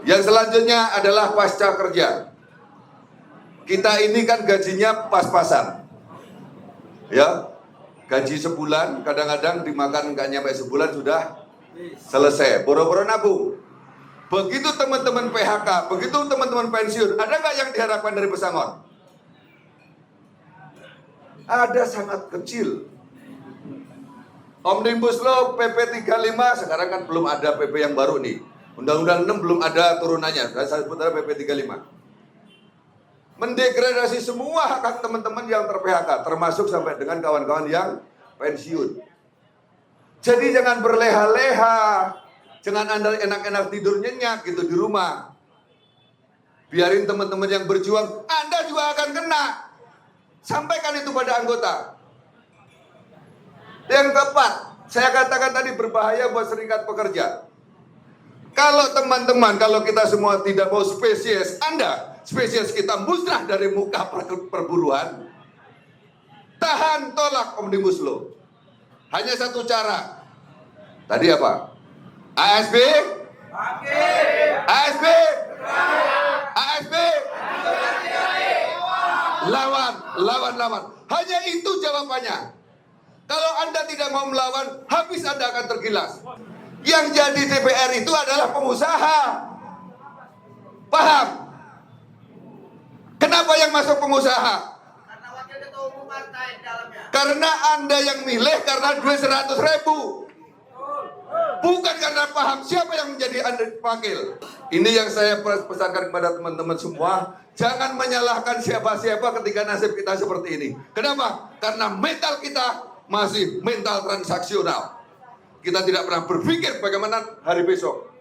Yang selanjutnya adalah pasca kerja. Kita ini kan gajinya pas-pasan, ya, gaji sebulan, kadang-kadang dimakan nggak nyampe sebulan sudah selesai, boro-boro nabung. Begitu teman-teman PHK, begitu teman-teman pensiun, ada nggak yang diharapkan dari pesangon? Ada, sangat kecil. Omnibus Law PP 35, sekarang kan belum ada PP yang baru nih. Undang-Undang 6 belum ada turunannya, saya sebut aja PP 35. Mendegradasi semua hak teman-teman yang ter-PHK, termasuk sampai dengan kawan-kawan yang pensiun. Jadi jangan berleha-leha, jangan Anda enak-enak tidur nyenyak gitu di rumah. Biarin teman-teman yang berjuang, Anda juga akan kena. Sampaikan itu pada anggota. Yang keempat, saya katakan tadi berbahaya buat serikat pekerja. Kalau teman-teman, kalau kita semua tidak mau spesies Anda, spesies kita musnah dari muka perburuan, tahan tolak Omnibus Law. Hanya satu cara. Tadi apa? ASB? ASB? ASB? Lawan. Hanya itu jawabannya. Kalau Anda tidak mau melawan, habis Anda akan tergilas. Yang jadi DPR itu adalah pengusaha. Paham? Kenapa yang masuk pengusaha? Karena wakil ketua umum partai dalamnya. Karena Anda yang milih karena duit 100.000. Bukan karena paham siapa yang menjadi Anda wakil. Ini yang saya pesankan kepada teman-teman semua. Jangan menyalahkan siapa-siapa ketika nasib kita seperti ini. Kenapa? Karena mental kita masih mental transaksional. Kita tidak pernah berpikir bagaimana hari besok.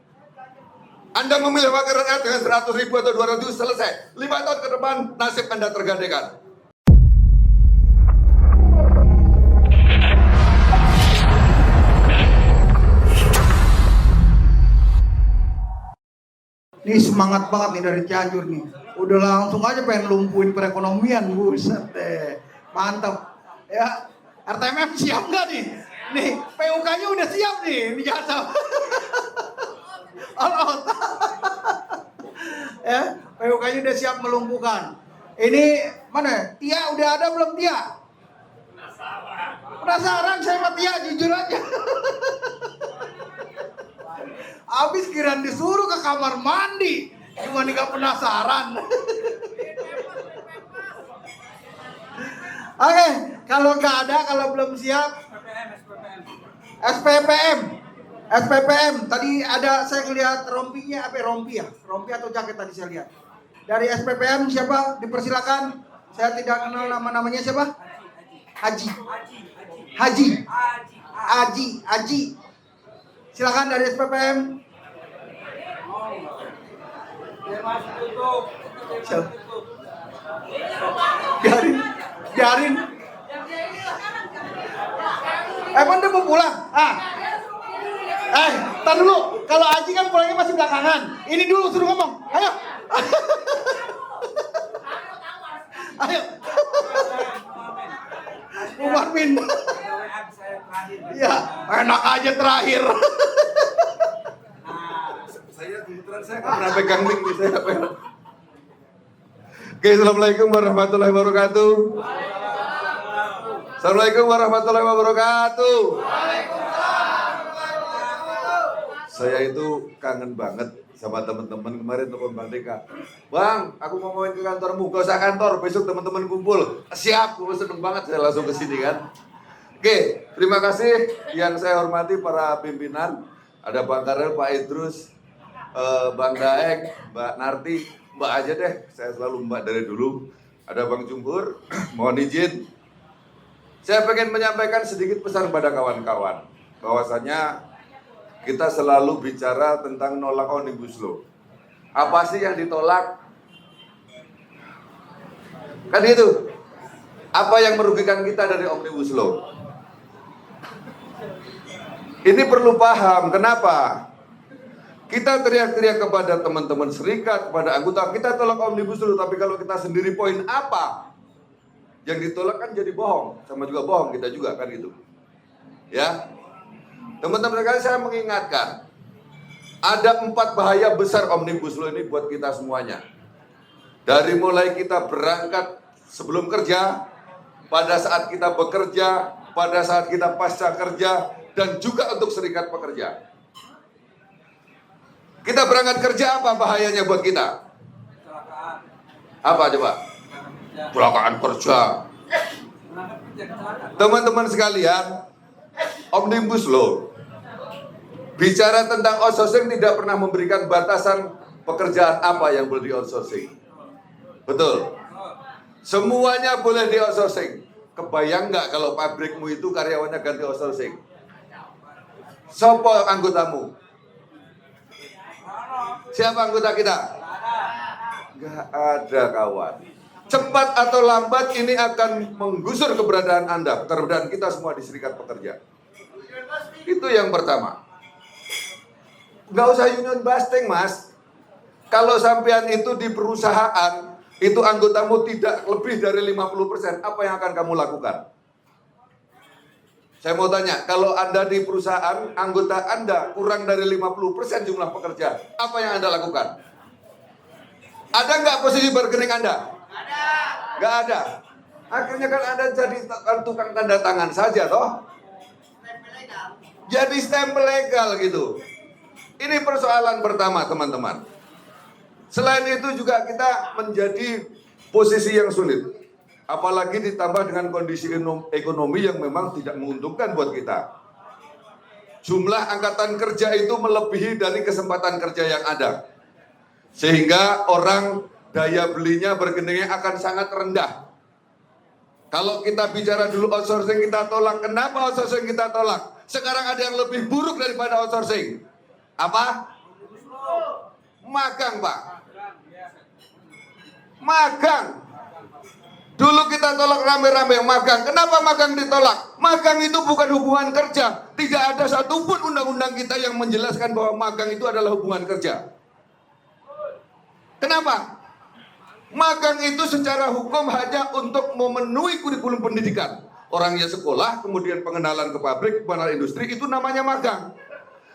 Anda memilih wakil rakyat dengan 100.000 atau 200 selesai. 5 tahun ke depan nasib Anda tergantikan. Ini semangat banget nih dari Cianjur nih. Udah langsung aja pengen lumpuhin perekonomian, buset deh. Mantap. Ya, RTMM siap nggak nih? Nih, PUK-nya udah siap nih, ini jatuh. All out. Ya, PUK-nya udah siap melumpuhkan. Ini mana? Tia udah ada belum Tia? Penasaran saya sama Tia, jujur aja. Abis kirain disuruh ke kamar mandi, cuma nggak penasaran. Oke, kalau nggak ada, kalau belum siap, SPPM. Tadi ada saya lihat rompinya, apa rompi ya? Rompi atau jaket tadi saya lihat. Dari SPPM siapa? Dipersilakan. Saya tidak kenal namanya siapa? Haji. Silakan dari SPPM. Biarin. Emang dia mau pulang? Tar dulu. Kalau Haji kan pulangnya masih belakangan. Ini dulu suruh ngomong. Ayo. Umarmin. Iya, enak aja terakhir. Saya kebetulan saya nggak pernah pegang mic nih, saya pegang. Oke, assalamualaikum warahmatullahi wabarakatuh. Assalamualaikum warahmatullahi wabarakatuh. Saya itu kangen banget sama teman-teman kemarin telepon Bang Deka. Bang, aku mau main ke kantormu, gak usah kantor, besok teman-teman kumpul. Siap, gue seneng banget saya langsung ke sini kan. Oke, terima kasih yang saya hormati para pimpinan. Ada Bang Karel, Pak Idrus, Bang Daeng, Mbak Narti, Mbak aja deh, saya selalu Mbak dari dulu. Ada Bang Jumbur, mohon izin. Saya pengen menyampaikan sedikit pesan pada kawan-kawan. Bahwasanya kita selalu bicara tentang nolak Omnibus Law. Apa sih yang ditolak? Kan itu. Apa yang merugikan kita dari Omnibus Law? Ini perlu paham, kenapa? Kita teriak-teriak kepada teman-teman serikat, kepada anggota, kita tolak Omnibus Law, tapi kalau kita sendiri poin apa? Yang ditolak kan jadi bohong, sama juga bohong kita juga kan gitu. Ya. Teman-teman sekalian, saya mengingatkan, Ada 4 bahaya besar Omnibus Law ini buat kita semuanya. Dari mulai kita berangkat sebelum kerja, pada saat kita bekerja, pada saat kita pasca kerja, dan juga untuk serikat pekerja. Kita berangkat kerja, apa bahayanya buat kita? Apa coba? Kecelakaan kerja. Teman-teman sekalian, Omnibus Law bicara tentang outsourcing tidak pernah memberikan batasan pekerjaan apa yang boleh di outsourcing. Betul. Semuanya boleh di outsourcing. Kebayang nggak kalau pabrikmu itu karyawannya ganti outsourcing? Sopo anggotamu? Siapa anggota kita? Nggak ada, kawan. Cepat atau lambat ini akan menggusur keberadaan Anda, keberadaan kita semua di serikat pekerja. Itu yang pertama. Nggak usah union busting, Mas. Kalau sampean itu di perusahaan, itu anggotamu tidak lebih dari 50%, apa yang akan kamu lakukan? Saya mau tanya, kalau Anda di perusahaan, anggota Anda kurang dari 50% jumlah pekerja, apa yang Anda lakukan? Ada nggak posisi bargaining Anda? Ada. Nggak ada. Akhirnya kan Anda jadi tukang tanda tangan saja, toh? Stempel legal. Jadi stempel legal gitu. Ini persoalan pertama, teman-teman. Selain itu juga kita menjadi posisi yang sulit. Apalagi ditambah dengan kondisi ekonomi yang memang tidak menguntungkan buat kita. Jumlah angkatan kerja itu melebihi dari kesempatan kerja yang ada. Sehingga orang daya belinya bergeningnya akan sangat rendah. Kalau kita bicara dulu outsourcing kita tolak. Kenapa outsourcing kita tolak? Sekarang ada yang lebih buruk daripada outsourcing. Apa? Magang, Pak. Magang. Dulu kita tolak rame-rame magang. Kenapa magang ditolak? Magang itu bukan hubungan kerja. Tidak ada satupun undang-undang kita yang menjelaskan bahwa magang itu adalah hubungan kerja. Kenapa? Magang itu secara hukum hanya untuk memenuhi kurikulum pendidikan. Orangnya sekolah, kemudian pengenalan ke pabrik, pengenalan industri, itu namanya magang.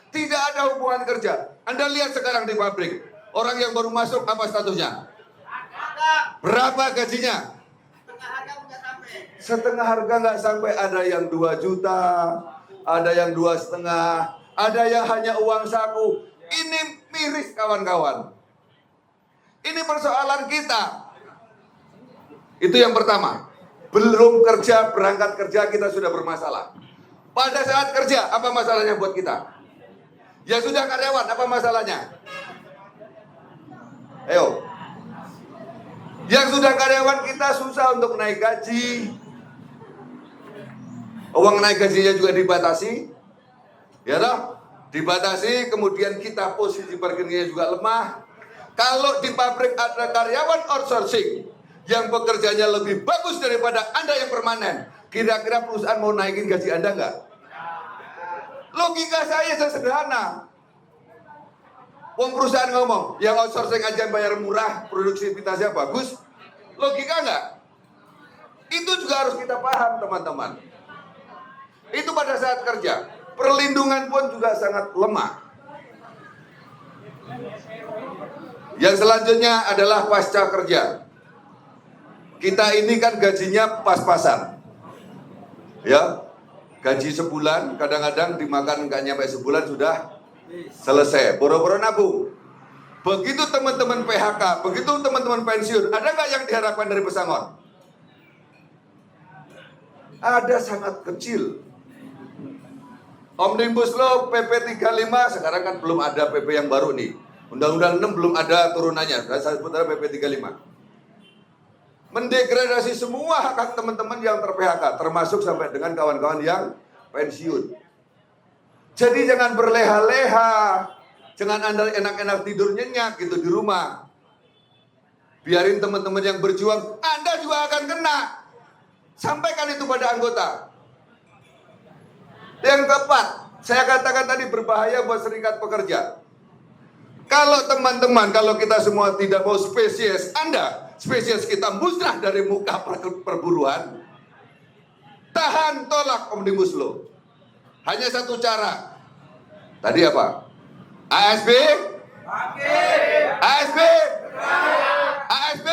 Tidak ada hubungan kerja. Anda lihat sekarang di pabrik, orang yang baru masuk apa statusnya? Berapa gajinya? Setengah harga nggak sampai. Setengah harga nggak sampai, ada yang 2 juta, ada yang 2,5, ada yang hanya uang saku. Ini miris, kawan-kawan. Ini persoalan kita. Itu yang pertama. Belum kerja, berangkat kerja kita sudah bermasalah. Pada saat kerja, apa masalahnya buat kita? Ya sudah karyawan, apa masalahnya? Ayo. Yang sudah karyawan kita susah untuk naik gaji. Uang naik gajinya juga dibatasi. Ya toh? Dibatasi, kemudian kita posisi bargainingnya juga lemah. Kalau di pabrik ada karyawan outsourcing yang bekerjanya lebih bagus daripada Anda yang permanen, kira-kira perusahaan mau naikin gaji Anda nggak? Logika saya sederhana. Wong perusahaan ngomong, yang outsourcing aja bayar murah, produktivitasnya bagus, logika nggak? Itu juga harus kita paham, teman-teman. Itu pada saat kerja. Perlindungan pun juga sangat lemah. Yang selanjutnya adalah pasca kerja. Kita ini kan gajinya pas-pasan. Ya, gaji sebulan, kadang-kadang dimakan nggak nyampe sebulan sudah selesai. Boro-boro nabung. Begitu teman-teman PHK, begitu teman-teman pensiun, ada nggak yang diharapkan dari pesangon? Ada sangat kecil. Omnibus Law PP 35, sekarang kan belum ada PP yang baru nih. Undang-Undang 6 belum ada turunannya, saya sebut aja PP 35. Mendegradasi semua hak teman-teman yang ter-PHK, termasuk sampai dengan kawan-kawan yang pensiun. Jadi jangan berleha-leha, jangan Anda enak-enak tidur nyenyak gitu di rumah. Biarin teman-teman yang berjuang, Anda juga akan kena. Sampaikan itu pada anggota. Yang keempat, saya katakan tadi berbahaya buat serikat pekerja. Kalau teman-teman, kalau kita semua tidak mau spesies Anda, spesies kita musnah dari muka perburuan, tolak Omnibus Law. Hanya satu cara. Tadi apa? ASB? ASB? ASB?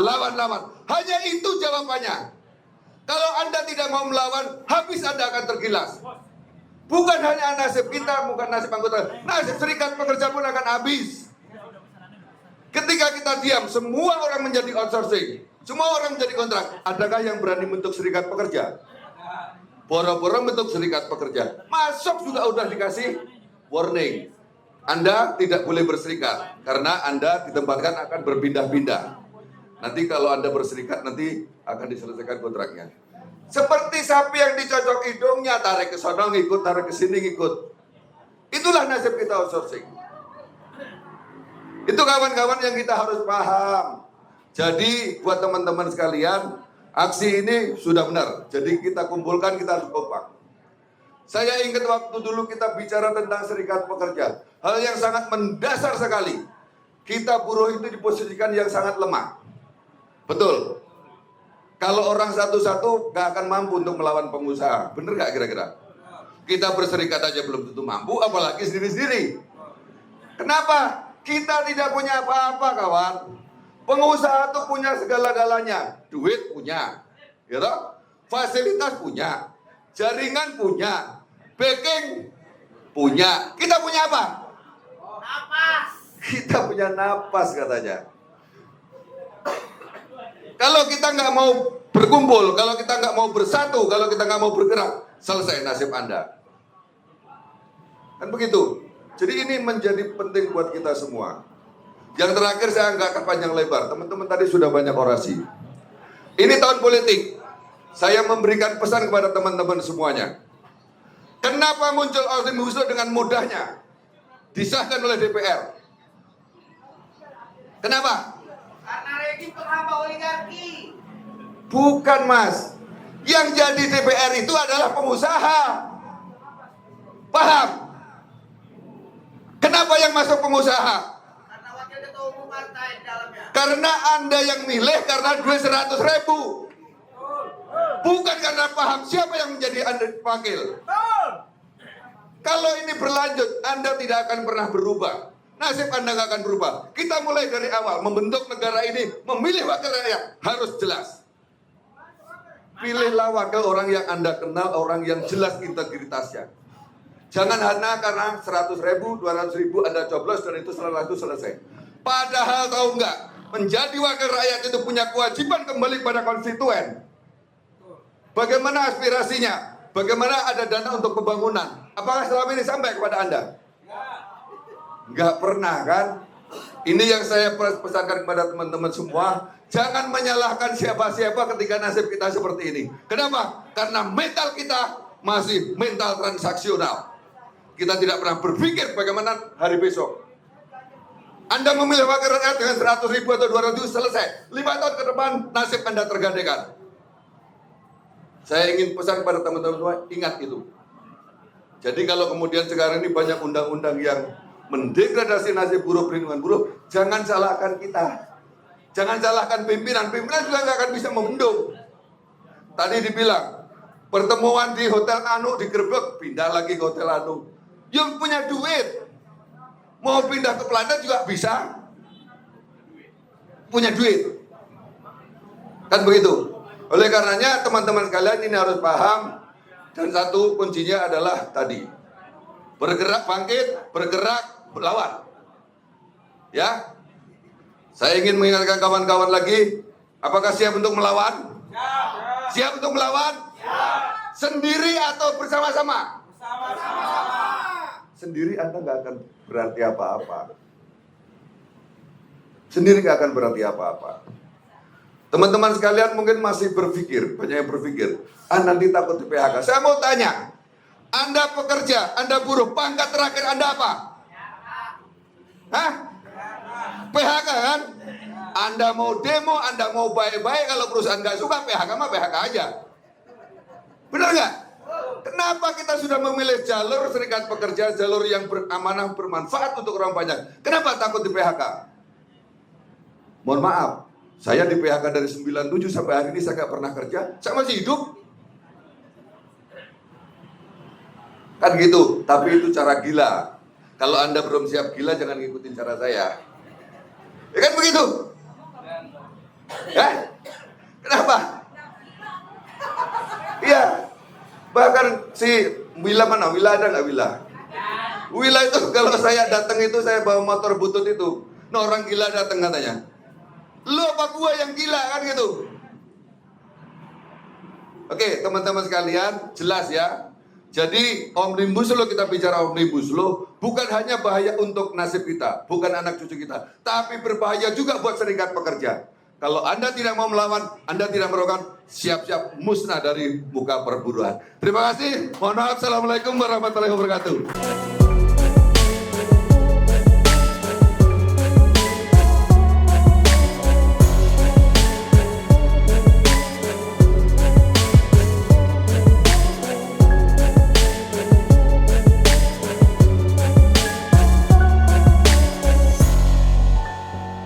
Lawan. Hanya itu jawabannya. Kalau Anda tidak mau melawan, habis Anda akan tergilas. Bukan hanya nasib kita, bukan nasib anggota, nasib serikat pekerja pun akan habis. Ketika kita diam, semua orang menjadi outsourcing, semua orang menjadi kontrak. Adakah yang berani bentuk serikat pekerja? Boro-boro bentuk serikat pekerja, masuk juga udah dikasih warning. Anda tidak boleh berserikat karena Anda ditempatkan akan berpindah-pindah. Nanti kalau Anda berserikat nanti akan diselesaikan kontraknya. Seperti sapi yang dicocok hidungnya, tarik ke sana ngikut, tarik ke sini ngikut. Itulah nasib kita outsourcing. Itu kawan-kawan yang kita harus paham. Jadi buat teman-teman sekalian, aksi ini sudah benar. Jadi kita kumpulkan, kita harus kompak. Saya ingat waktu dulu kita bicara tentang serikat pekerja. Hal yang sangat mendasar sekali. Kita buruh itu diposisikan yang sangat lemah. Betul. Kalau orang satu-satu gak akan mampu untuk melawan pengusaha. Bener gak kira-kira? Kita berserikat aja belum tentu mampu, apalagi sendiri-sendiri. Kenapa? Kita tidak punya apa-apa, kawan. Pengusaha itu punya segala-galanya. Duit punya, gitu? Fasilitas punya, jaringan punya, backing punya. Kita punya apa? Napas. Kita punya napas katanya. Kalau kita nggak mau berkumpul, kalau kita nggak mau bersatu, kalau kita nggak mau bergerak, selesai nasib Anda. Kan begitu. Jadi ini menjadi penting buat kita semua. Yang terakhir saya nggak akan panjang lebar. Teman-teman tadi sudah banyak orasi. Ini tahun politik. Saya memberikan pesan kepada teman-teman semuanya. Kenapa muncul Omnibus Law dengan mudahnya? Disahkan oleh DPR. Kenapa? Karena rejim penghamba oligarki. Bukan, Mas. Yang jadi DPR itu adalah pengusaha. Paham? Kenapa yang masuk pengusaha? Karena wakil ketua umum partai di dalamnya. Karena Anda yang milih karena duit 100.000. Bukan karena paham siapa yang menjadi Anda wakil. Kalau ini berlanjut, Anda tidak akan pernah berubah. Nasib Anda nggak akan berubah. Kita mulai dari awal membentuk negara ini, memilih wakil rakyat harus jelas. Pilihlah wakil orang yang Anda kenal, orang yang jelas integritasnya. Jangan hanya karena 100.000, 200.000 Anda coblos dan itu selesai. Padahal tahu nggak, menjadi wakil rakyat itu punya kewajiban kembali pada konstituen. Bagaimana aspirasinya? Bagaimana ada dana untuk pembangunan? Apakah selama ini sampai kepada Anda? Nggak pernah kan? Ini yang saya pesankan kepada teman-teman semua. Jangan menyalahkan siapa-siapa ketika nasib kita seperti ini. Kenapa? Karena mental kita masih mental transaksional. Kita tidak pernah berpikir bagaimana hari besok. Anda memilih wakil rakyat dengan 100.000 atau 200 selesai. 5 tahun ke depan nasib Anda tergantikan. Saya ingin pesan kepada teman-teman semua, ingat itu. Jadi kalau kemudian sekarang ini banyak undang-undang yang mendegradasi nasib buruh, perlindungan buruh, jangan salahkan kita. Jangan salahkan pimpinan juga nggak akan bisa membendung. Tadi dibilang, pertemuan di Hotel Anu digerebek, pindah lagi ke Hotel Anu. Yang punya duit, mau pindah ke Belanda juga bisa. Punya duit. Kan begitu. Oleh karenanya teman-teman sekalian ini harus paham. Dan satu kuncinya adalah tadi. Bergerak bangkit, bergerak lawan. Ya. Saya ingin mengingatkan kawan-kawan lagi, apakah siap untuk melawan? Siap untuk melawan? Sendiri atau bersama-sama? Sendiri Anda nggak akan berarti apa-apa. Sendiri nggak akan berarti apa-apa. Teman-teman sekalian mungkin masih berpikir, banyak yang berpikir, nanti takut di PHK. Saya mau tanya, Anda pekerja, Anda buruh, pangkat terakhir Anda apa? Hah? PHK kan? Anda mau demo, Anda mau baik-baik, kalau perusahaan nggak suka, PHK mah PHK aja. Benar nggak? Kenapa kita sudah memilih jalur serikat pekerja, jalur yang beramanah, bermanfaat untuk orang banyak? Kenapa takut di PHK? Mohon maaf, saya di PHK dari 97 sampai hari ini saya nggak pernah kerja, saya masih hidup. Kan gitu, tapi itu cara gila. Kalau Anda belum siap gila, jangan ngikutin cara saya. Ya kan begitu? Ya? Kenapa? Iya. Bahkan si Wila mana? Wila ada nggak Wila? Wila itu kalau saya datang itu saya bawa motor butut itu. Nah orang gila datang katanya. Lu apa gua yang gila kan gitu. Oke teman-teman sekalian jelas ya. Jadi Omnibus Law, kita bicara Omnibus Law, bukan hanya bahaya untuk nasib kita, bukan anak cucu kita, tapi berbahaya juga buat serikat pekerja. Kalau Anda tidak mau melawan, Anda tidak merokan, siap-siap musnah dari muka perburuan. Terima kasih. Mohon maaf. Assalamualaikum warahmatullahi wabarakatuh.